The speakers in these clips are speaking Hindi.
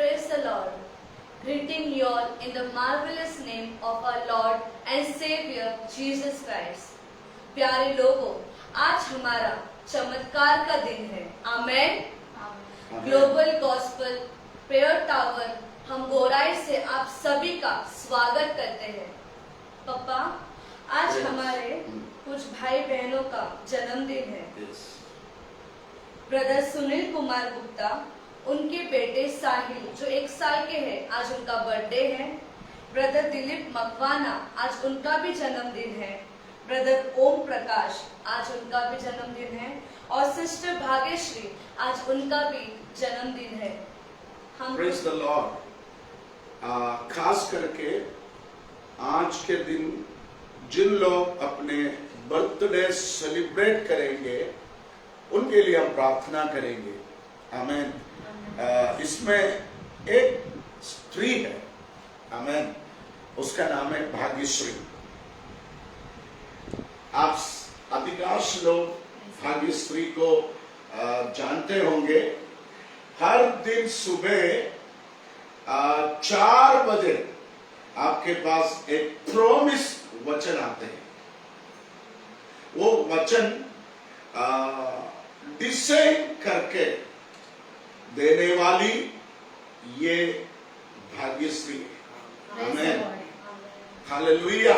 Praise the Lord. Greeting you all in the marvelous name of our Lord and Savior Jesus Christ. प्यारे लोगों, आज हमारा चमत्कार का दिन है. आमेन. ग्लोबल गॉस्पेल प्रेयर टावर हम गोराई से आप सभी का स्वागत करते हैं. पापा, आज हमारे कुछ भाई बहनों का जन्मदिन है. ब्रदर सुनील कुमार गुप्ता, उनके बेटे साहिल जो 1 साल के हैं, आज उनका बर्थडे है. ब्रदर दिलीप मकवाना, आज उनका भी जन्मदिन है. ब्रदर ओम प्रकाश, आज उनका भी जन्मदिन है. और सिस्टर भाग्यश्री, आज उनका भी जन्मदिन है. हम प्रेज द लॉर्ड. खास करके आज के दिन जिन लोग अपने बर्थडे सेलिब्रेट करेंगे उनके लिए हम प्रार्थना करेंगे. आमेन. इसमें एक स्त्री है. आमेन. उसका नाम है भाग्यश्री. आप अधिकांश लोग भाग्यश्री को जानते होंगे. हर दिन सुबह 4 बजे आपके पास एक प्रॉमिस वचन आते हैं. वो वचन डिसाइड करके देने वाली ये भाग्यश्री. आमेन. हालेलुया.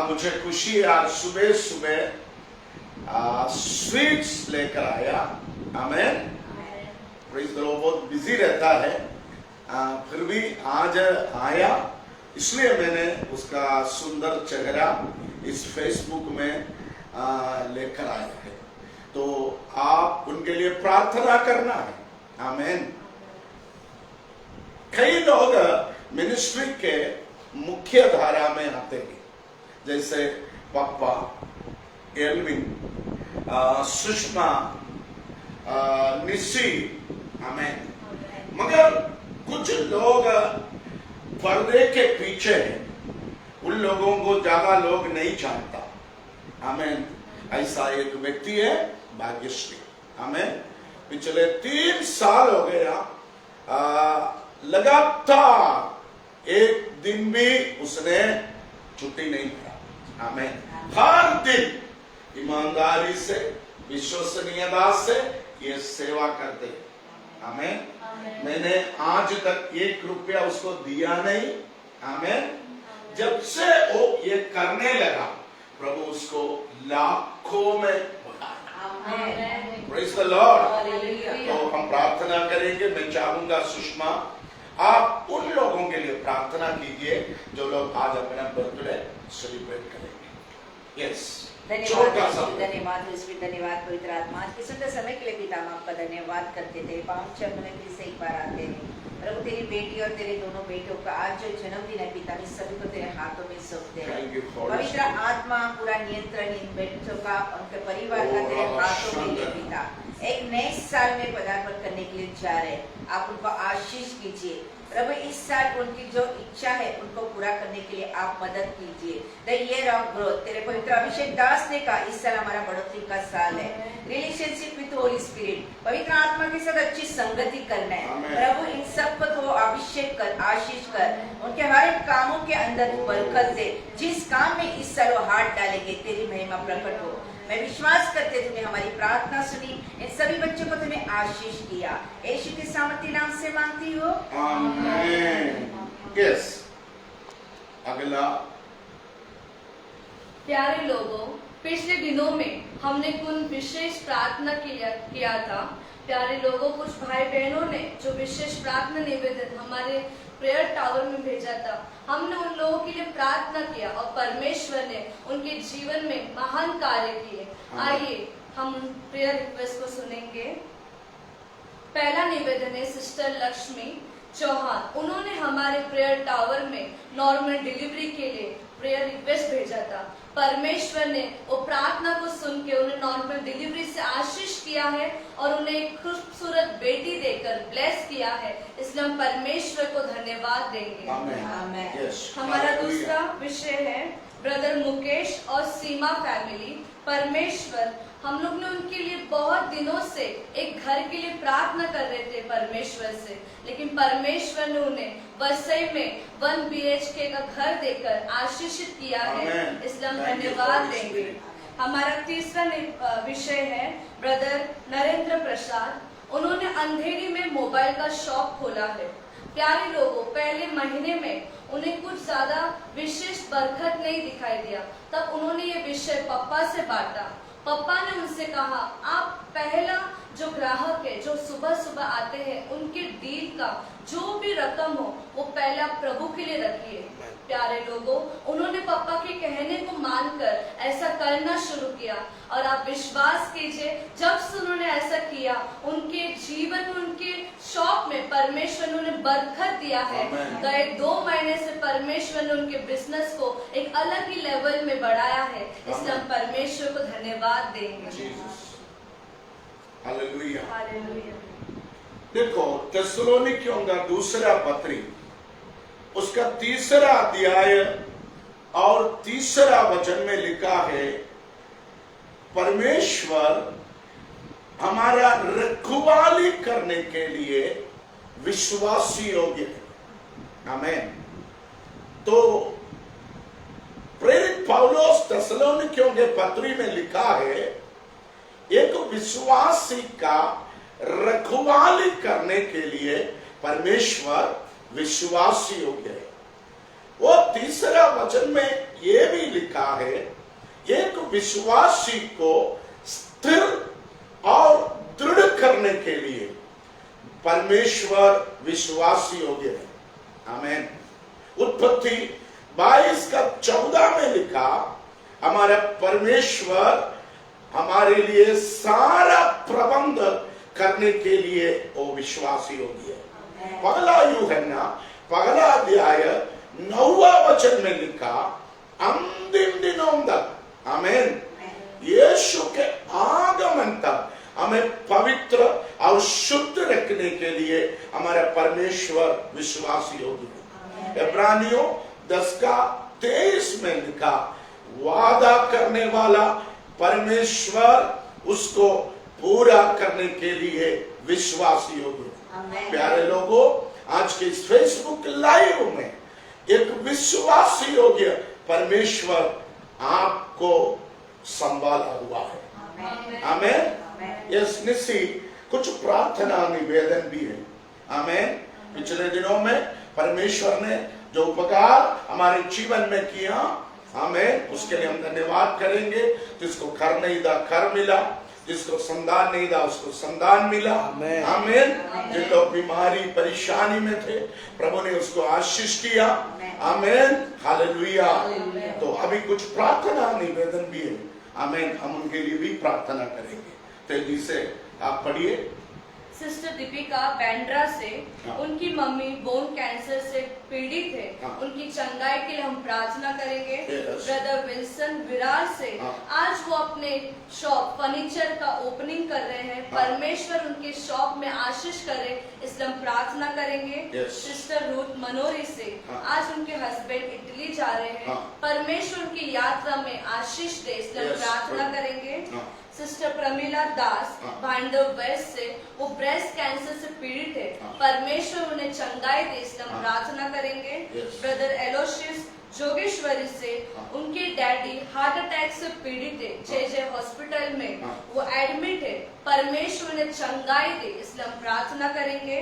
मुझे खुशी है आज सुबह सुबह स्वीट्स लेकर आया. आमेन. Praise the lord. बहुत बिजी रहता है, फिर भी आज आया, इसलिए मैंने उसका सुंदर चेहरा इस फेसबुक में लेकर आया है. तो आप उनके लिए प्रार्थना करना है. आमेन. कई लोग मिनिस्ट्री के मुख्य धारा में आते हैं, जैसे पापा, एल्विन, सुषमा, निशी. आमेन. मगर कुछ लोग पर्दे के पीछे हैं. उन लोगों को ज्यादा लोग नहीं जानता. आमेन. ऐसा एक व्यक्ति है भाग्यश्री. आमेन. पिछले 3 साल हो गया, लगातार एक दिन भी उसने छुट्टी नहीं किया. आमेन. हर दिन ईमानदारी से, विश्वसनीयता से ये सेवा करते हैं. आमेन. मैंने आज तक 1 रुपया उसको दिया नहीं. आमेन. जब से वो ये करने लगा, प्रभु उसको लाखों में बढ़ाया. Praise the Lord. तो हम प्रार्थना करेंगे. मैं चाहूंगा सुषमा, आप उन लोगों के लिए प्रार्थना कीजिए जो लोग आज अपना बर्थडे सेलिब्रेट करेंगे. यस. धन्यवाद धन्यवाद पवित्र आत्मा. आज के सुंदर समय के लिए पिता हम आपका धन्यवाद करते थे. पावन चरणों में फिर से एक बार आते हैं प्रभु. तेरी बेटी और तेरे दोनों बेटों का आज जो जन्मदिन है पिता, इस सभी को तेरे हाथों में सौंपते हैं. पवित्र आत्मा पूरा नियंत्रण इन बेटों का, उनके परिवार का तेरे हाथों में ले पिता. एक नए साल में पदार्पण करने के लिए जा रहे, आप उनको आशीष कीजिए प्रभु. इस साल उनकी जो इच्छा है उनको पूरा करने के लिए आप मदद कीजिए. The year of growth. तेरे पवित्र अभिषेक दास ने कहा इस साल हमारा बढ़ोतरी का साल है. रिलेशनशिप विद होली स्पिरिट, पवित्र आत्मा के साथ अच्छी संगति करना है प्रभु. इन सबको तो अभिषेक कर, आशीष कर, उनके हर एक कामों के अंदर बरकत दे. जिस काम में इस साल वो हाथ डालेंगे तेरी महिमा प्रकट हो. मैं विश्वास करते तुमने हमारी प्रार्थना सुनी. इन सभी बच्चों को तुम्हें आशीष किया. यीशु के सामर्थ्य नाम से मांगती हो. आमीन. यस. अगला. प्यारे लोगों, पिछले दिनों में हमने कुछ विशेष प्रार्थना किया था. प्यारे लोगों, कुछ भाई बहनों ने जो विशेष प्रार्थना निवेदन हमारे प्रेयर टावर में भेजा था, हमने उन लोगों के लिए प्रार्थना किया और परमेश्वर ने उनके जीवन में महान कार्य किए. आइए हम प्रेयर रिक्वेस्ट को सुनेंगे. पहला निवेदन है सिस्टर लक्ष्मी चौहान. उन्होंने हमारे प्रेयर टावर में नॉर्मल डिलीवरी के लिए प्रेयर रिक्वेस्ट भेजा था. परमेश्वर ने वो प्रार्थना को सुन के उन्हें नॉर्मल डिलीवरी से आशीष किया है और उन्हें एक खूबसूरत बेटी देकर ब्लेस किया है. इसलिए हम परमेश्वर को धन्यवाद देंगे. आमेन. हमारा दूसरा विषय है ब्रदर मुकेश और सीमा फैमिली. परमेश्वर हम लोग ने उनके लिए बहुत दिनों से एक घर के लिए प्रार्थना कर रहे थे परमेश्वर से, लेकिन परमेश्वर ने उन्हें वसई में 1 BHK का घर देकर आशीषित किया है, Amen. इसलिए हम Thank you, धन्यवाद Holy देंगे। Spirit. हमारा तीसरा विषय है ब्रदर नरेंद्र प्रसाद। उन्होंने अंधेरी में मोबाइल का शॉप खोला है। प्यारे लोगों, पहले महीने में उन्हें कुछ ज्यादा विशेष बरकत नहीं दिखाई दिया, तब उन्होंने ये विषय पप्पा से बांटा। पप्पा ने उनसे कहा, आप पहला जो ग्राहक है जो सुबह सुबह आते हैं उनके डील का जो भी रकम हो वो पहला प्रभु के लिए रखिए। प्यारे लोगों, उन्होंने पापा के कहने को मानकर ऐसा करना शुरू किया और आप विश्वास कीजिए, जब से उन्होंने ऐसा किया उनके जीवन में, उनके शॉप में परमेश्वर ने उन्हें बरकत दिया है। गए 2 महीने से परमेश्वर ने उनके बिजनेस को एक अलग ही लेवल में बढ़ाया है, इसलिए हम परमेश्वर को धन्यवाद देंगे। हालेलुया। हालेलुया। देखो, थिस्सलुनीकियों का दूसरा पत्री उसका 3रा अध्याय और 3रा वचन में लिखा है, परमेश्वर हमारा रखवाली करने के लिए विश्वासी योग्य है। आमेन। तो प्रेरित पौलुस थिस्सलुनीकियों के पत्री में लिखा है, एक विश्वासी का रखवाली करने के लिए परमेश्वर विश्वासी योग्य है। वो 3रा वचन में ये भी लिखा है, एक विश्वासी को स्थिर और दृढ़ करने के लिए परमेश्वर विश्वासी योग्य है। आमेन। उत्पत्ति 22 का 14 में लिखा, हमारा परमेश्वर हमारे लिए सारा प्रबंध करने के लिए वो विश्वासी योग्य है। पहला यूहन्ना पहला अध्याय 9वां वचन में लिखा, अंतिम दिनों तक, आमेन, यीशु के आगमन तक हमें पवित्र और शुद्ध रखने के लिए हमारा परमेश्वर विश्वासी योग्य है। इब्रानियों 10 का 23 में लिखा, वादा करने वाला परमेश्वर उसको पूरा करने के लिए विश्वासी योग्य है। प्यारे लोगों, आज के इस फेसबुक लाइव में एक विश्वासी योग्य परमेश्वर आपको संभाला हुआ है। आमेन। यस निसी कुछ प्रार्थना निवेदन भी है। आमेन। पिछले दिनों में परमेश्वर ने जो उपकार हमारे जीवन में किया, आमेन, उसके लिए हम धन्यवाद करेंगे। जिसको घर नहीं था घर मिला, जिसको संतान नहीं था उसको संतान मिला। आमेन। जिन लोग बीमारी परेशानी में थे, प्रभु ने उसको आशीष किया। आमेन। हालेलुया। तो अभी कुछ प्रार्थना निवेदन भी है। आमेन। हम उनके लिए भी प्रार्थना करेंगे। तेजी से आप पढ़िए। सिस्टर दीपिका बैंड्रा से, उनकी मम्मी बोन कैंसर से पीड़ित है, उनकी चंगाई के लिए हम प्रार्थना करेंगे। ब्रदर विल्सन विरार से, आज वो अपने शॉप फर्नीचर का ओपनिंग कर रहे हैं, परमेश्वर उनके शॉप में आशीष करे, इसलिए हम प्रार्थना करेंगे। सिस्टर रूथ मनोरी से, आज उनके हस्बैंड इटली जा रहे हैं, परमेश्वर उनकी यात्रा में आशीष दे, इसलिए हम प्रार्थना करेंगे। सिस्टर प्रमिला दास भांडव वेस्ट से, वो ब्रेस्ट कैंसर से पीड़ित है, परमेश्वर उन्हें चंगाई दे, इसलिए हम प्रार्थना करेंगे। ब्रदर एलोशियस जोगेश्वरी से, उनके डैडी हार्ट अटैक से पीड़ित है, जे हॉस्पिटल में वो एडमिट है, परमेश्वर उन्हें चंगाई दे, इसलिए हम प्रार्थना करेंगे।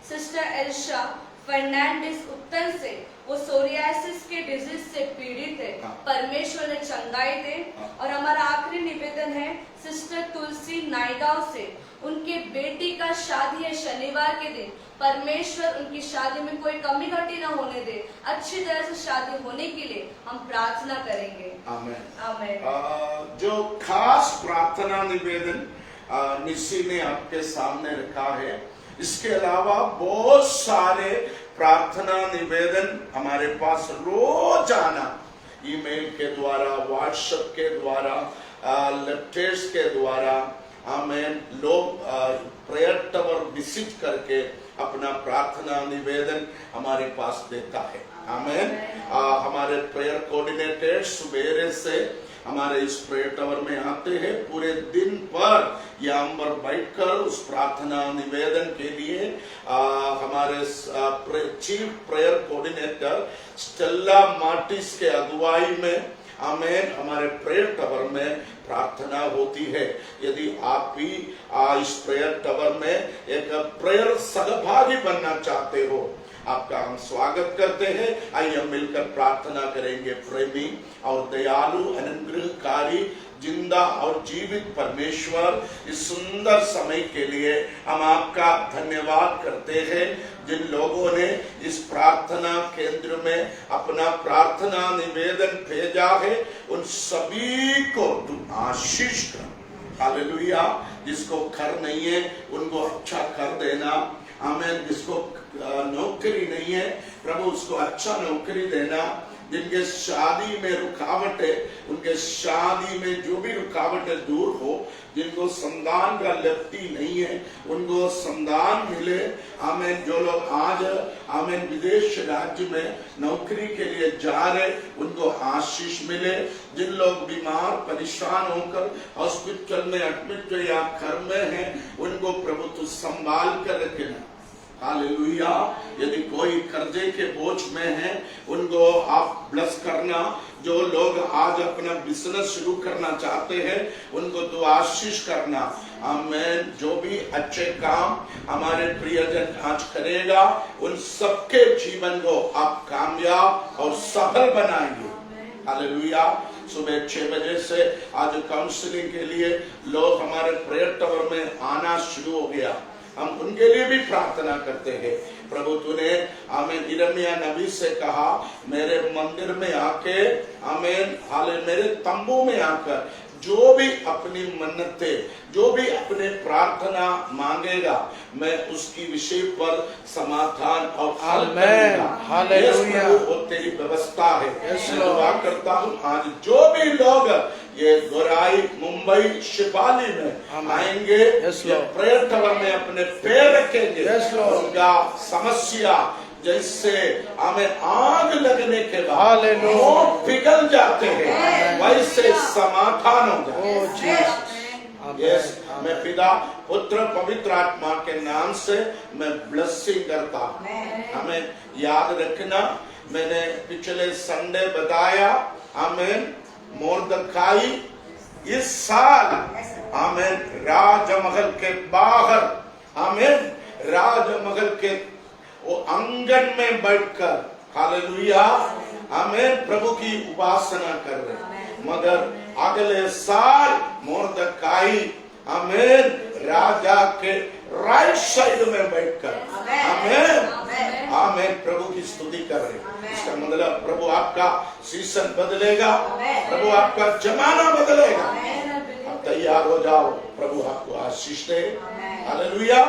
सिस्टर एल्शा फर्नांडिस उत्तर से, वो सोरियासिस के डिजीज से पीड़ित है, परमेश्वर ने चंगाई दे। और हमारा आखिरी निवेदन है सिस्टर तुलसी नायगांव से, उनके बेटी का शादी है शनिवार के दिन, परमेश्वर उनकी शादी में कोई कमी घटी ना होने दे, अच्छी तरह से शादी होने के लिए हम प्रार्थना करेंगे। आमेन। आमेन। जो खास प्रार्थना निवेदन निसी ने आपके सामने रखा है, इसके अलावा बहुत सारे प्रार्थना निवेदन हमारे पास रोजाना ईमेल के द्वारा, व्हाट्सएप के द्वारा, लेटर्स के द्वारा, आमेन, लोग प्रेयर टावर विजिट करके अपना प्रार्थना निवेदन हमारे पास देता है। आमेन। हमारे प्रेयर कोऑर्डिनेटर सुबेरे से हमारे इस प्रेयर टावर में आते हैं, पूरे दिन पर यहाँ पर बैठकर उस प्रार्थना निवेदन के लिए हमारे chief prayer coordinator Stella Martin's के अगुवाई में आमेन हमारे प्रेयर टावर में प्रार्थना होती है। यदि आप भी इस प्रेयर टावर में एक प्रेयर सहभागी बनना चाहते हो, आपका हम स्वागत करते हैं। आइए हम मिलकर प्रार्थना करेंगे। प्रेमी और दयालु अनुग्रहकारी जिंदा और जीवित परमेश्वर, इस सुंदर समय के लिए हम आपका धन्यवाद करते हैं। जिन लोगों ने इस प्रार्थना केंद्र में अपना प्रार्थना निवेदन भेजा है, उन सभी को तू आशीष कर। हालेलुया। जिसको घर नहीं है उनको अच्छा कर देना। आमीन। जिसको नौकरी नहीं है, प्रभु उसको अच्छा नौकरी देना। जिनके शादी में रुकावट है, उनके शादी में जो भी रुकावटें दूर हो। जिनको संतान का लब्धि नहीं है, उनको संतान मिले। आमीन। जो लोग आज आमीन विदेश राज्य में नौकरी के लिए जा रहे, उनको आशीष मिले। जिन लोग बीमार परेशान होकर हॉस्पिटल में एडमिट या घर में हैं, उनको प्रभु तू संभाल कर रखना। हालेलुया। यदि कोई कर्जे के बोझ में है, उनको आप ब्लेस करना। जो लोग आज अपना बिजनेस शुरू करना चाहते हैं, उनको तो आशीष करना। आमीन। जो भी अच्छे काम हमारे प्रियजन आज करेगा, उन सबके जीवन को आप कामयाब और सफल बनाएंगे। हालेलुया। सुबह 6 बजे से आज काउंसलिंग के लिए लोग हमारे प्रेयर टावर में आना शुरू हो गया। हम उनके लिए भी प्रार्थना करते हैं। प्रभु तूने आमीन यिर्मयाह नबी से कहा, मेरे मंदिर में आके आमीन हाले मेरे तंबू में आकर जो भी अपनी मन्नतें, जो भी अपने प्रार्थना मांगेगा, मैं उसकी विषय पर समाधान और हल करूंगा। हालेलुया। वो तेरी व्यवस्था है। मैं दुआ करता हूँ आज जो भी लोग ये गोराई मुंबई शिपाली में आएंगे, प्रेयर टावर में अपने पैर रखेंगे, उनका समस्या जैसे हमें आग लगने के बाद मोम पिघल जाते हैं, वैसे समाधान हो जाते हैं। यस, मैं पिता पुत्र पवित्र आत्मा के नाम से मैं ब्लेसिंग करता हूँ। हमें याद रखना, मैंने पिछले संडे बताया, हमें मोर्दकाई इस साल हमें राजमहल के बाहर, हमें राजमहल के वो आंगन में बैठकर हालेलुया हमें प्रभु की उपासना कर रहे। मगर अगले साल मोर्दकाई हमें राजा के राइट साइड में बैठकर हमें प्रभु की स्तुति कर रहे। इसका मतलब प्रभु आपका सीजन बदलेगा, प्रभु आपका जमाना बदलेगा। आप तैयार हो जाओ, प्रभु आपको आशीष दे। हालेलुया।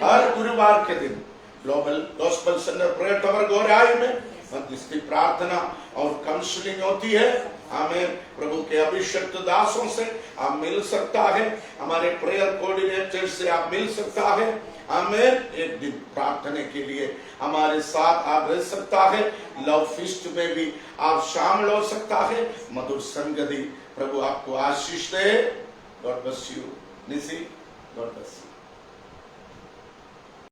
हर गुरुवार के दिन global gospel centre prayer tower Gorai में मध्यस्थी प्रार्थना और काउंसलिंग होती है। हमें प्रभु के अभिषिक्त दासों से आप मिल सकता है, हमारे प्रेयर कोऑर्डिनेटर से आप मिल सकता है। हमें एक दिन प्रार्थना के लिए हमारे साथ आप रह सकता है। लव फीस्ट में भी आप शामिल हो सकता है। मधुर संगति। प्रभु आपको आशीष दे। God bless you. निसी, गॉड ब्लेस।